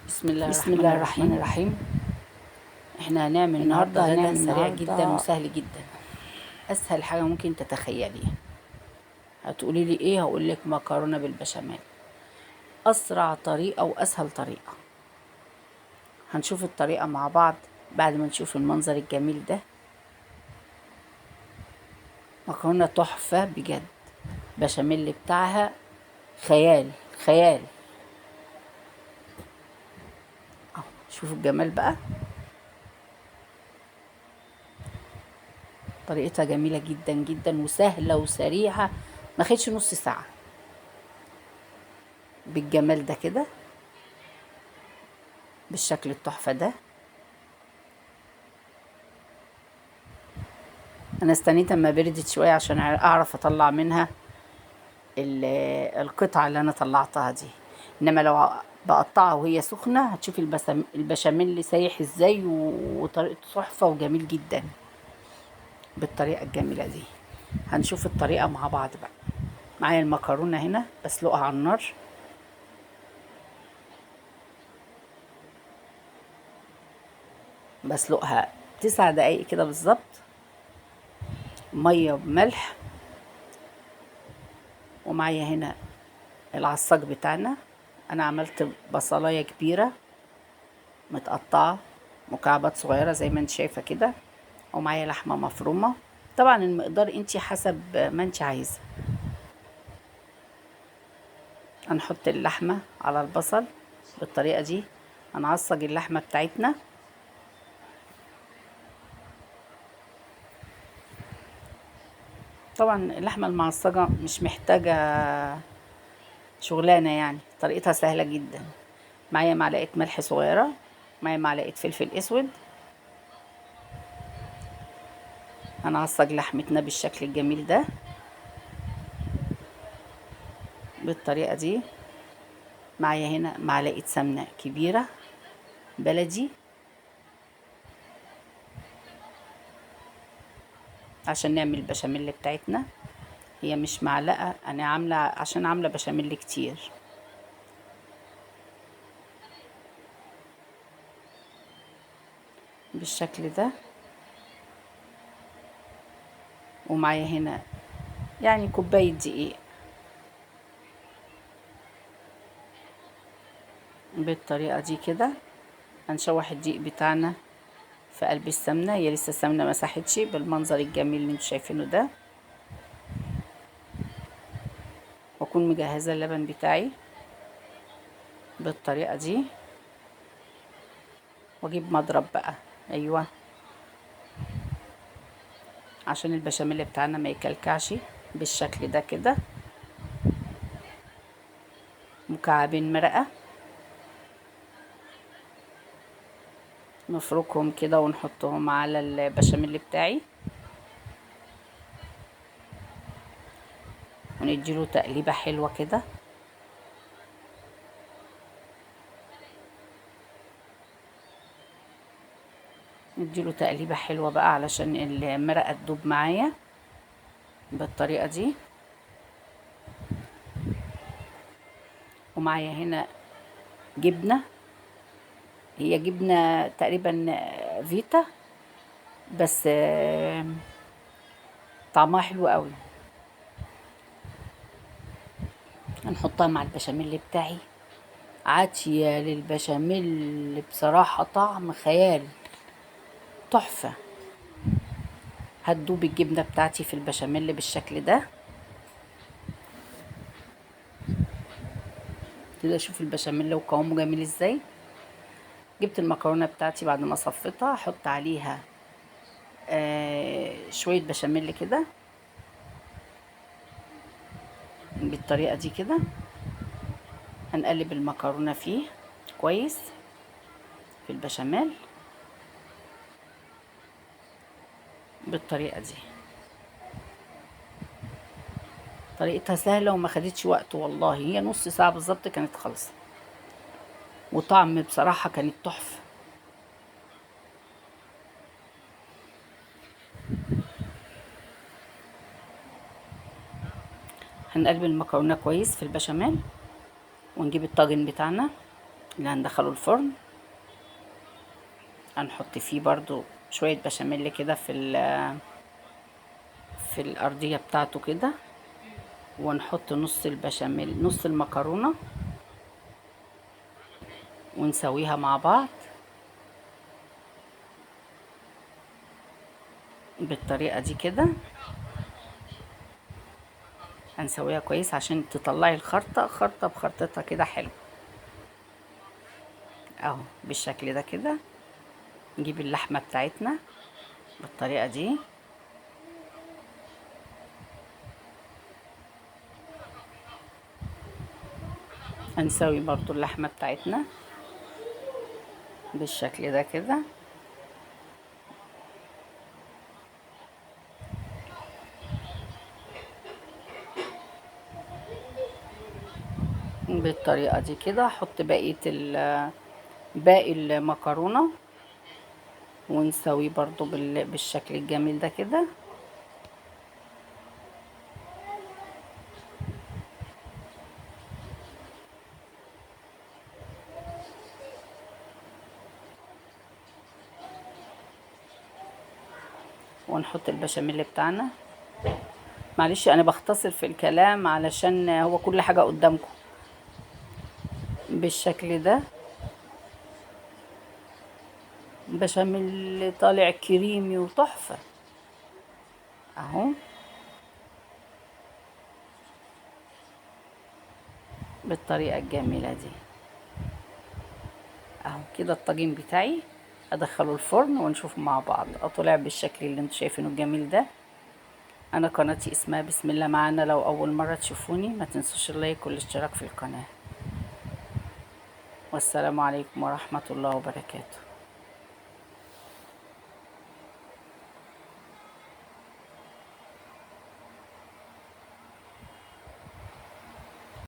بسم الله الرحمن الرحيم. احنا هنعمل النهارده غدا سريع جدا وسهل جدا، اسهل حاجه ممكن تتخيليها. هتقولي لي ايه؟ هقول لك مكرونه بالبشاميل. اسرع طريقه واسهل طريقه. هنشوف الطريقه مع بعض بعد ما نشوف المنظر الجميل ده. مكرونه تحفه بجد، بشاميل بتاعها خيال خيال. اهو شوفوا الجمال بقى. طريقتها جميله جدا جدا وسهله وسريعه، ما خدش نص ساعه بالجمال ده كده، بالشكل التحفة ده. انا استنيت اما بردت شوية عشان اعرف اطلع منها القطعة اللي انا طلعتها دي. انما لو بقطعها وهي سخنة هتشوفي البشاميل سايح ازاي، وطريقته تحفة وجميل جدا بالطريقة الجميلة دي. هنشوف الطريقة مع بعض بقى. معايا المكرونة هنا بسلقها على النار، بسلقها 9 دقايق كده بالظبط، مية بملح. ومعايا هنا العصاج بتاعنا. انا عملت بصلايه كبيره متقطعه مكعبات صغيره زي ما انت شايفه كده، ومعايا لحمه مفرومه. طبعا المقدار انت حسب ما انت عايزه. هنحط اللحمه على البصل بالطريقه دي. هنعصج اللحمه بتاعتنا. طبعا اللحمه المعصجه مش محتاجه شغلانه، يعني طريقتها سهله جدا. معايا معلقه ملح صغيره، معايا معلقه فلفل اسود. هنعصج لحمتنا بالشكل الجميل ده بالطريقة دي. معايا هنا معلقة سمنة كبيرة بلدي عشان نعمل البشاميل بتاعتنا. هي مش معلقة، انا عاملة عشان عاملة بشاميل كتير. بالشكل ده. ومعايا هنا يعني كوباية دقيق بالطريقة دي كده. هنشوح الدقيق بتاعنا في قلب السمنة، هي لسه السمنة ما ساحتش بالمنظر الجميل اللي انتوا شايفينه ده. واكون مجهزة اللبن بتاعي بالطريقة دي، واجيب مضرب بقى. ايوه، عشان البشاميل بتاعنا ما يكلكعش بالشكل ده كده. مكعبين مرقة نفركهم كده ونحطهم على البشاميل بتاعي، ونديله تقليبة حلوة كده. نديله تقليبة حلوة بقى علشان المرقة تدوب معايا بالطريقة دي. ومعايا هنا جبنة، هي جبنة تقريبا فيتا، بس طعمها حلو قوي. هنحطها مع البشاميل بتاعي، عاتية للبشاميل بصراحة، طعم خيال تحفة. هتدوب الجبنة بتاعتي في البشاميل بالشكل ده كده. شوف البشاميل وقوامه جميل ازاي. جبت المكرونة بتاعتي بعد ما صفيتها، احط عليها شوية بشاميل كده بالطريقة دي كده. هنقلب المكرونة فيه كويس في البشاميل بالطريقة دي. طريقتها سهلة وما خدتش وقت والله، هي نص ساعة بالظبط كانت خلصت، وطعم بصراحة كانت تحفة. هنقلب المكرونة كويس في البشاميل، ونجيب الطاجن بتاعنا اللي هندخله الفرن. هنحط فيه برضو شوية بشاميل كده في الأرضية بتاعته كده، ونحط نص البشاميل نص المكرونة ونسويها مع بعض بالطريقة دي كده. هنسويها كويس عشان تطلعي الخرطة خرطة بخرطتها كده حلو اهو بالشكل ده كده. نجيب اللحمة بتاعتنا بالطريقة دي، هنسوي برضو اللحمة بتاعتنا بالشكل ده كده. بالطريقة دي كده احط باقي المكرونة ونسويه برضو بالشكل الجميل ده كده. ونحط البشاميل بتاعنا. معلش انا بختصر في الكلام علشان هو كل حاجة قدامكم بالشكل ده. بشاميل طالع كريمي وتحفة اهو بالطريقة الجميلة دي اهو كده. الطاجين بتاعي ادخله الفرن ونشوف مع بعض. طلع بالشكل اللي انتوا شايفينه الجميل ده. انا قناتي اسمها بسم الله معانا. لو اول مرة تشوفوني ما تنسوش اللايك والاشتراك في القناة. والسلام عليكم ورحمة الله وبركاته.